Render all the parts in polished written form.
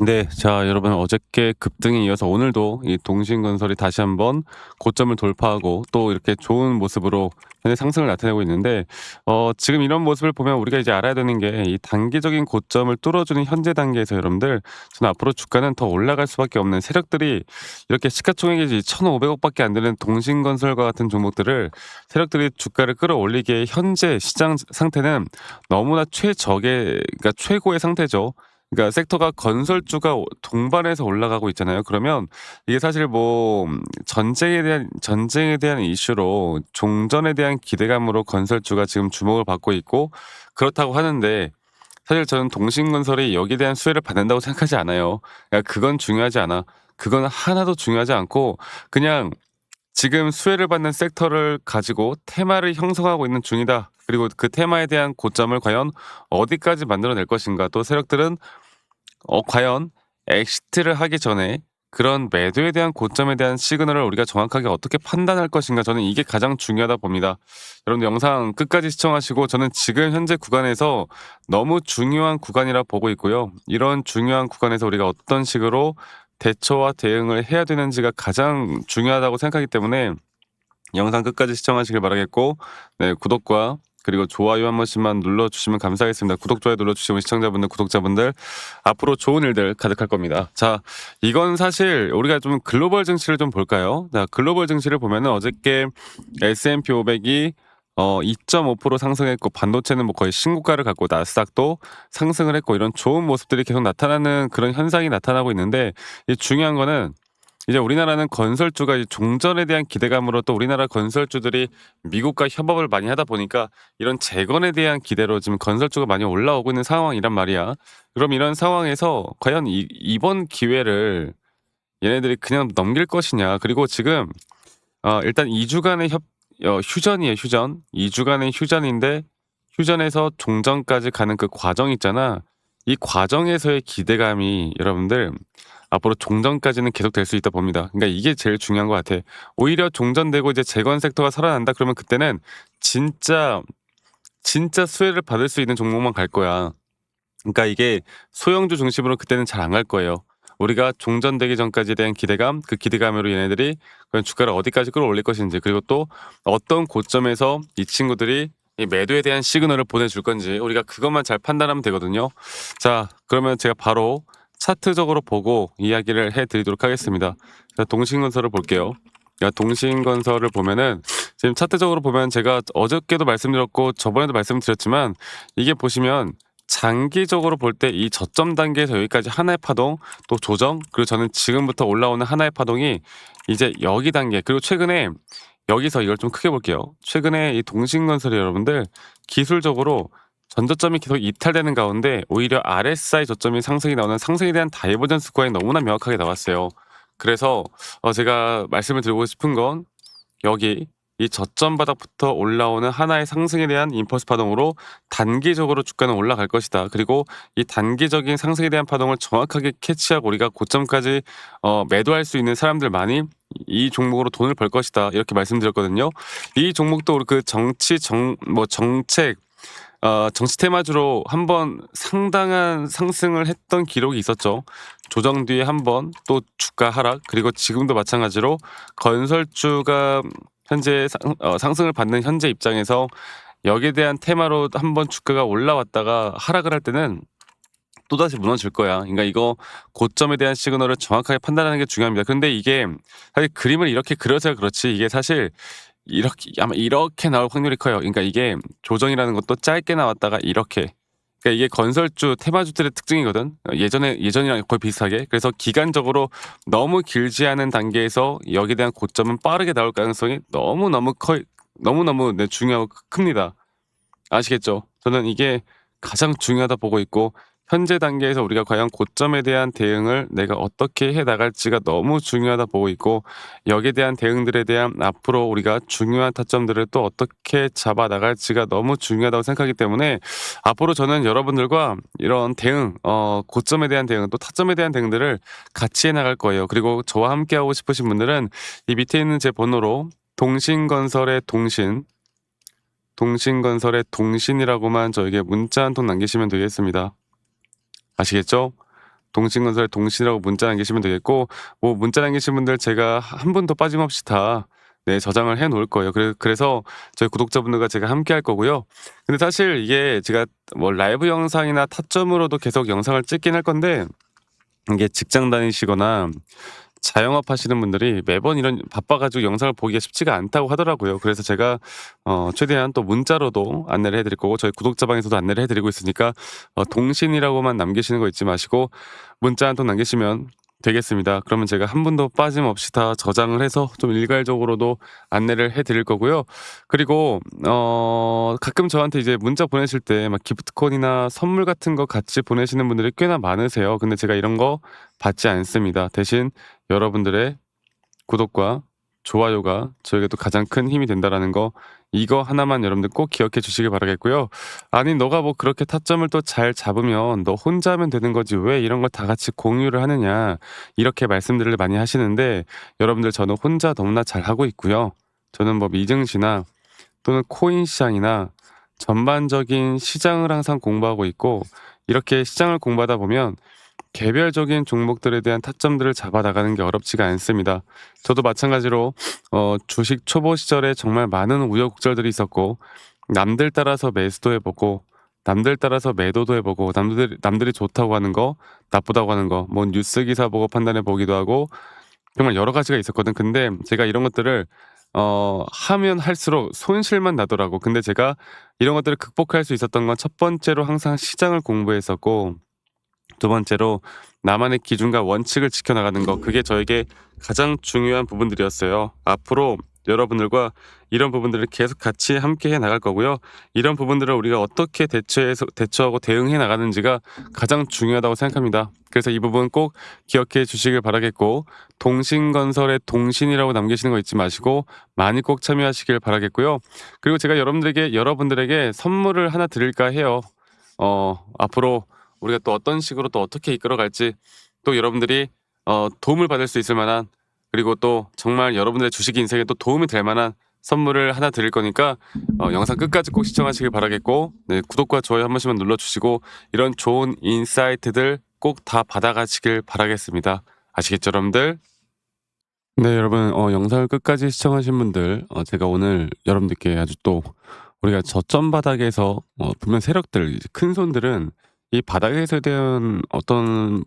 네. 자, 여러분, 어저께 급등에 이어서 오늘도 이 동신건설이 다시 한번 고점을 돌파하고 또 이렇게 좋은 모습으로 현재 상승을 나타내고 있는데, 지금 이런 모습을 보면 우리가 이제 알아야 되는 게, 이 단기적인 고점을 뚫어주는 현재 단계에서 여러분들, 저는 앞으로 주가는 더 올라갈 수밖에 없는 세력들이, 이렇게 시가총액이 1,500억 밖에 안 되는 동신건설과 같은 종목들을, 세력들이 주가를 끌어올리기에 현재 시장 상태는 너무나 그러니까 최고의 상태죠. 그러니까 섹터가 건설주가 동반해서 올라가고 있잖아요. 그러면 이게 사실 뭐 전쟁에 대한 이슈로 종전에 대한 기대감으로 건설주가 지금 주목을 받고 있고, 그렇다고 하는데, 사실 저는 동신건설이 여기에 대한 수혜를 받는다고 생각하지 않아요. 그러니까 그건 중요하지 않아. 그건 하나도 중요하지 않고, 그냥 지금 수혜를 받는 섹터를 가지고 테마를 형성하고 있는 중이다. 그리고 그 테마에 대한 고점을 과연 어디까지 만들어낼 것인가. 또 세력들은 과연 엑시트를 하기 전에 그런 매도에 대한 고점에 대한 시그널을 우리가 정확하게 어떻게 판단할 것인가, 저는 이게 가장 중요하다 봅니다. 여러분들 영상 끝까지 시청하시고, 저는 지금 현재 구간에서 너무 중요한 구간이라 보고 있고요. 이런 중요한 구간에서 우리가 어떤 식으로 대처와 대응을 해야 되는지가 가장 중요하다고 생각하기 때문에 영상 끝까지 시청하시길 바라겠고, 네, 구독과 그리고 좋아요 한 번씩만 눌러주시면 감사하겠습니다. 구독, 좋아요 눌러주시면 시청자분들, 구독자분들 앞으로 좋은 일들 가득할 겁니다. 자, 이건 사실 우리가 좀 글로벌 증시를 좀 볼까요? 자, 글로벌 증시를 보면은 어저께 S&P 500이 2.5% 상승했고, 반도체는 뭐 거의 신고가를 갖고, 나스닥도 상승을 했고, 이런 좋은 모습들이 계속 나타나는 그런 현상이 나타나고 있는데, 이 중요한 거는, 이제 우리나라는 건설주가 이 종전에 대한 기대감으로, 또 우리나라 건설주들이 미국과 협업을 많이 하다 보니까 이런 재건에 대한 기대로 지금 건설주가 많이 올라오고 있는 상황이란 말이야. 그럼 이런 상황에서 과연 이번 기회를 얘네들이 그냥 넘길 것이냐. 그리고 지금 일단 2주간의 휴전이에요, 휴전. 2주간의 휴전인데, 휴전에서 종전까지 가는 그 과정 있잖아. 이 과정에서의 기대감이 여러분들 앞으로 종전까지는 계속될 수 있다 봅니다. 그러니까 이게 제일 중요한 것 같아. 오히려 종전되고 이제 재건 섹터가 살아난다 그러면 그때는 진짜 진짜 수혜를 받을 수 있는 종목만 갈 거야. 그러니까 이게 소형주 중심으로 그때는 잘 안 갈 거예요. 우리가 종전되기 전까지에 대한 기대감, 그 기대감으로 얘네들이 과연 주가를 어디까지 끌어올릴 것인지, 그리고 또 어떤 고점에서 이 친구들이 이 매도에 대한 시그널을 보내줄 건지, 우리가 그것만 잘 판단하면 되거든요. 자, 그러면 제가 바로 차트적으로 보고 이야기를 해드리도록 하겠습니다. 자, 동신건설을 볼게요. 야, 동신건설을 보면은 지금 차트적으로 보면, 제가 어저께도 말씀드렸고 저번에도 말씀드렸지만, 이게 보시면 장기적으로 볼 때 이 저점 단계에서 여기까지 하나의 파동, 또 조정, 그리고 저는 지금부터 올라오는 하나의 파동이 이제 여기 단계, 그리고 최근에 여기서 이걸 좀 크게 볼게요. 최근에 이 동신건설이 여러분들 기술적으로 전저점이 계속 이탈되는 가운데 오히려 RSI 저점이 상승이 나오는, 상승에 대한 다이버전스 구간이 너무나 명확하게 나왔어요. 그래서 제가 말씀을 드리고 싶은 건, 여기 이 저점 바닥부터 올라오는 하나의 상승에 대한 임펄스 파동으로 단기적으로 주가는 올라갈 것이다. 그리고 이 단기적인 상승에 대한 파동을 정확하게 캐치하고 우리가 고점까지 매도할 수 있는 사람들만이 이 종목으로 돈을 벌 것이다. 이렇게 말씀드렸거든요. 이 종목도 그 정책, 정치 테마주로 한번 상당한 상승을 했던 기록이 있었죠. 조정 뒤에 한번 또 주가 하락, 그리고 지금도 마찬가지로 건설주가 현재 상승을 받는 현재 입장에서 여기에 대한 테마로 한번 주가가 올라왔다가 하락을 할 때는 또다시 무너질 거야. 그러니까 이거 고점에 대한 시그널을 정확하게 판단하는 게 중요합니다. 그런데 이게 사실 그림을 이렇게 그려서 그렇지, 이게 사실 이렇게 아마 이렇게 나올 확률이 커요. 그러니까 이게 조정이라는 것도 짧게 나왔다가 이렇게, 그러니까 이게 건설주 테마주들의 특징이거든. 예전이랑 거의 비슷하게. 그래서 기간적으로 너무 길지 않은 단계에서 여기에 대한 고점은 빠르게 나올 가능성이 너무너무 너무너무 중요하고 큽니다. 아시겠죠? 저는 이게 가장 중요하다 보고 있고, 현재 단계에서 우리가 과연 고점에 대한 대응을 내가 어떻게 해 나갈지가 너무 중요하다 보고 있고, 여기에 대한 대응들에 대한 앞으로 우리가 중요한 타점들을 또 어떻게 잡아 나갈지가 너무 중요하다고 생각하기 때문에, 앞으로 저는 여러분들과 이런 대응, 고점에 대한 대응, 또 타점에 대한 대응들을 같이 해 나갈 거예요. 그리고 저와 함께 하고 싶으신 분들은 이 밑에 있는 제 번호로 동신건설의 동신건설의 동신이라고만 저에게 문자 한 통 남기시면 되겠습니다. 아시겠죠? 동신건설의 동신이라고 문자 남기시면 되겠고, 뭐 문자 남기신 분들 제가 한 분도 빠짐없이 다 네, 저장을 해 놓을 거예요. 그래서 저희 구독자분들과 제가 함께 할 거고요. 근데 사실 이게 제가 뭐 라이브 영상이나 타점으로도 계속 영상을 찍긴 할 건데, 이게 직장 다니시거나 자영업 하시는 분들이 매번 이런 바빠 가지고 영상을 보기가 쉽지가 않다고 하더라고요. 그래서 제가 최대한 또 문자로도 안내를 해 드릴 거고, 저희 구독자 방에서도 안내를 해 드리고 있으니까 동신이라고만 남기시는 거 잊지 마시고 문자 한 통 남기시면 되겠습니다. 그러면 제가 한 분도 빠짐없이 다 저장을 해서 좀 일괄적으로도 안내를 해 드릴 거고요. 그리고 가끔 저한테 이제 문자 보내실 때 막 기프트콘이나 선물 같은 거 같이 보내시는 분들이 꽤나 많으세요. 근데 제가 이런 거 받지 않습니다. 대신 여러분들의 구독과 좋아요가 저에게도 가장 큰 힘이 된다라는 거, 이거 하나만 여러분들 꼭 기억해 주시길 바라겠고요. 아니 너가 뭐 그렇게 타점을 또 잘 잡으면 너 혼자 하면 되는 거지 왜 이런 걸 다 같이 공유를 하느냐, 이렇게 말씀들을 많이 하시는데, 여러분들 저는 혼자 너무나 잘하고 있고요. 저는 뭐 미증시나 또는 코인 시장이나 전반적인 시장을 항상 공부하고 있고, 이렇게 시장을 공부하다 보면 개별적인 종목들에 대한 타점들을 잡아 나가는 게 어렵지가 않습니다. 저도 마찬가지로 주식 초보 시절에 정말 많은 우여곡절들이 있었고, 남들 따라서 매수도 해보고 남들 따라서 매도도 해보고, 남들이 좋다고 하는 거 나쁘다고 하는 거 뭐 뉴스 기사 보고 판단해 보기도 하고, 정말 여러 가지가 있었거든. 근데 제가 이런 것들을 하면 할수록 손실만 나더라고. 근데 제가 이런 것들을 극복할 수 있었던 건 첫 번째로 항상 시장을 공부했었고, 두 번째로 나만의 기준과 원칙을 지켜나가는 거, 그게 저에게 가장 중요한 부분들이었어요. 앞으로 여러분들과 이런 부분들을 계속 같이 함께 해 나갈 거고요. 이런 부분들을 우리가 어떻게 대처하고 대응해 나가는지가 가장 중요하다고 생각합니다. 그래서 이 부분 꼭 기억해 주시길 바라겠고, 동신건설의 동신이라고 남기시는 거 잊지 마시고 많이 꼭 참여하시길 바라겠고요. 그리고 제가 여러분들에게 선물을 하나 드릴까 해요. 앞으로 우리가 또 어떤 식으로 또 어떻게 이끌어갈지, 또 여러분들이 도움을 받을 수 있을 만한, 그리고 또 정말 여러분들의 주식 인생에 또 도움이 될 만한 선물을 하나 드릴 거니까 영상 끝까지 꼭 시청하시길 바라겠고, 네, 구독과 좋아요 한 번씩만 눌러주시고 이런 좋은 인사이트들 꼭 다 받아가시길 바라겠습니다. 아시겠죠, 여러분들? 네, 여러분, 영상을 끝까지 시청하신 분들, 제가 오늘 여러분들께 아주 또 우리가 저점 바닥에서 분명 세력들, 이제 큰 손들은 이 바닥에서 대한 어떤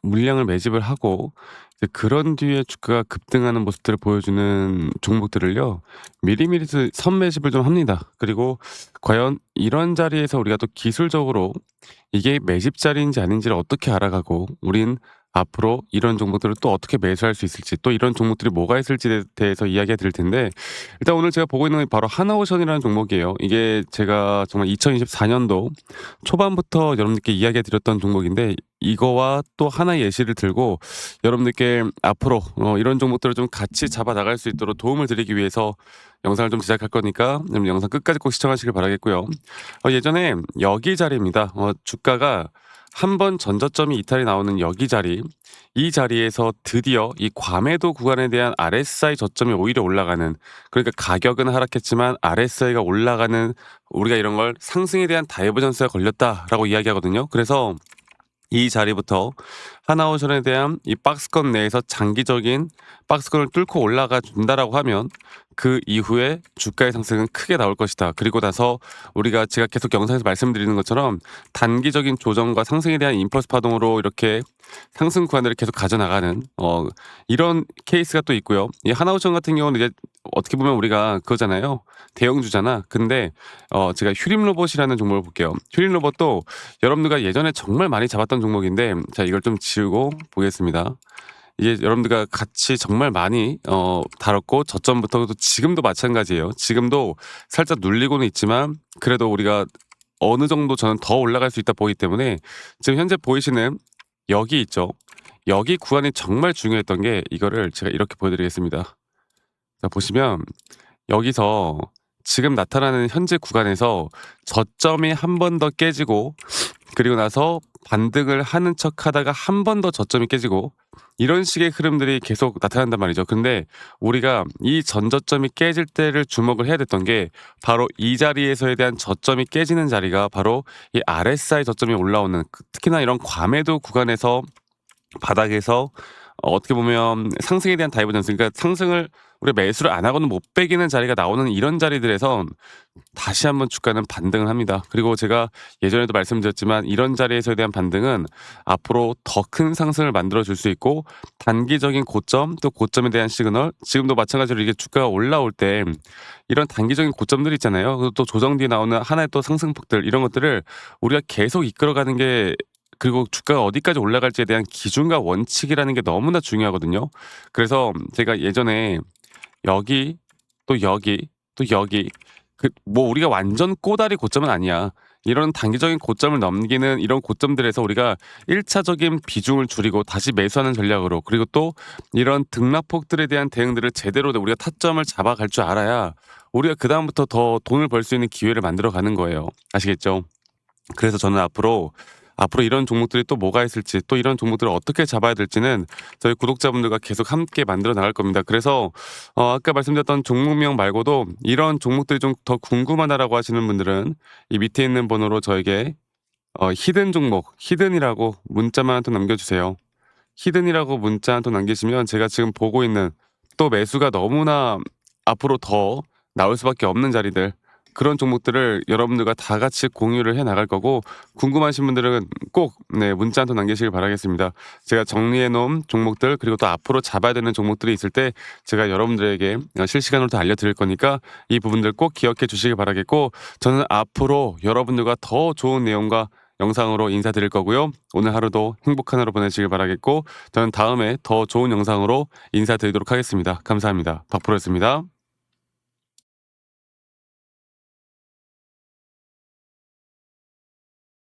물량을 매집을 하고, 이제 그런 뒤에 주가가 급등하는 모습들을 보여주는 종목들을요, 미리미리 선매집을 좀 합니다. 그리고 과연 이런 자리에서 우리가 또 기술적으로 이게 매집 자리인지 아닌지를 어떻게 알아가고, 우린 앞으로 이런 종목들을 또 어떻게 매수할 수 있을지, 또 이런 종목들이 뭐가 있을지에 대해서 이야기해 드릴 텐데, 일단 오늘 제가 보고 있는 게 바로 하나오션이라는 종목이에요. 이게 제가 정말 2024년도 초반부터 여러분들께 이야기해 드렸던 종목인데, 이거와 또 하나의 예시를 들고 여러분들께 앞으로 이런 종목들을 좀 같이 잡아 나갈 수 있도록 도움을 드리기 위해서 영상을 좀 제작할 거니까 여러분 영상 끝까지 꼭 시청하시길 바라겠고요. 예전에 여기 자리입니다. 주가가 한 번 전저점이 이탈이 나오는 여기 자리, 이 자리에서 드디어 이 과매도 구간에 대한 RSI 저점이 오히려 올라가는, 그러니까 가격은 하락했지만 RSI가 올라가는, 우리가 이런 걸 상승에 대한 다이버전스가 걸렸다라고 이야기하거든요. 그래서 이 자리부터 하나오션에 대한 이 박스권 내에서 장기적인 박스권을 뚫고 올라가 준다라고 하면 그 이후에 주가의 상승은 크게 나올 것이다. 그리고 나서 제가 계속 영상에서 말씀드리는 것처럼 단기적인 조정과 상승에 대한 임펄스 파동으로 이렇게 상승 구간들을 계속 가져나가는 이런 케이스가 또 있고요. 이 하나오션 같은 경우는 이제 어떻게 보면 우리가 그거잖아요. 대형주잖아. 근데 제가 휴림 로봇이라는 종목을 볼게요. 휴림 로봇도 여러분들과 예전에 정말 많이 잡았던 종목인데, 자, 이걸 좀 지우고 보겠습니다. 이게 여러분들과 같이 정말 많이 다뤘고, 저점부터 또 지금도 마찬가지예요. 지금도 살짝 눌리고는 있지만 그래도 우리가 어느 정도 저는 더 올라갈 수 있다 보기 때문에, 지금 현재 보이시는 여기 있죠. 여기 구간이 정말 중요했던 게, 이거를 제가 이렇게 보여드리겠습니다. 자, 보시면 여기서 지금 나타나는 현재 구간에서 저점이 한 번 더 깨지고, 그리고 나서 반등을 하는 척 하다가 한 번 더 저점이 깨지고, 이런 식의 흐름들이 계속 나타난단 말이죠. 근데 우리가 이 전저점이 깨질 때를 주목을 해야 됐던 게, 바로 이 자리에서에 대한 저점이 깨지는 자리가 바로 이 RSI 저점이 올라오는, 특히나 이런 과매도 구간에서 바닥에서 어떻게 보면 상승에 대한 다이버전스, 그러니까 상승을 우리가 매수를 안 하고는 못 빼기는 자리가 나오는 이런 자리들에선 다시 한번 주가는 반등을 합니다. 그리고 제가 예전에도 말씀드렸지만 이런 자리에서에 대한 반등은 앞으로 더 큰 상승을 만들어 줄 수 있고, 단기적인 고점 또 고점에 대한 시그널, 지금도 마찬가지로 이게 주가가 올라올 때 이런 단기적인 고점들이 있잖아요. 그리고 또 조정 뒤에 나오는 하나의 또 상승폭들, 이런 것들을 우리가 계속 이끌어가는 게, 그리고 주가가 어디까지 올라갈지에 대한 기준과 원칙이라는 게 너무나 중요하거든요. 그래서 제가 예전에 여기, 또 여기, 또 여기, 뭐 우리가 완전 꼬다리 고점은 아니야. 이런 단기적인 고점을 넘기는 이런 고점들에서 우리가 1차적인 비중을 줄이고 다시 매수하는 전략으로, 그리고 또 이런 등락폭들에 대한 대응들을 제대로 우리가 타점을 잡아갈 줄 알아야 우리가 그다음부터 더 돈을 벌 수 있는 기회를 만들어 가는 거예요. 아시겠죠? 그래서 저는 앞으로 이런 종목들이 또 뭐가 있을지, 또 이런 종목들을 어떻게 잡아야 될지는 저희 구독자분들과 계속 함께 만들어 나갈 겁니다. 그래서 아까 말씀드렸던 종목명 말고도 이런 종목들이 좀 더 궁금하다라고 하시는 분들은 이 밑에 있는 번호로 저에게 히든 종목, 히든이라고 문자만 한 통 남겨주세요. 히든이라고 문자 한 통 남기시면 제가 지금 보고 있는, 또 매수가 너무나 앞으로 더 나올 수밖에 없는 자리들, 그런 종목들을 여러분들과 다 같이 공유를 해 나갈 거고, 궁금하신 분들은 꼭 문자 한 통 남기시길 바라겠습니다. 제가 정리해 놓은 종목들, 그리고 또 앞으로 잡아야 되는 종목들이 있을 때 제가 여러분들에게 실시간으로 다 알려드릴 거니까 이 부분들 꼭 기억해 주시길 바라겠고, 저는 앞으로 여러분들과 더 좋은 내용과 영상으로 인사드릴 거고요. 오늘 하루도 행복한 하루 보내시길 바라겠고, 저는 다음에 더 좋은 영상으로 인사드리도록 하겠습니다. 감사합니다. 박프로였습니다.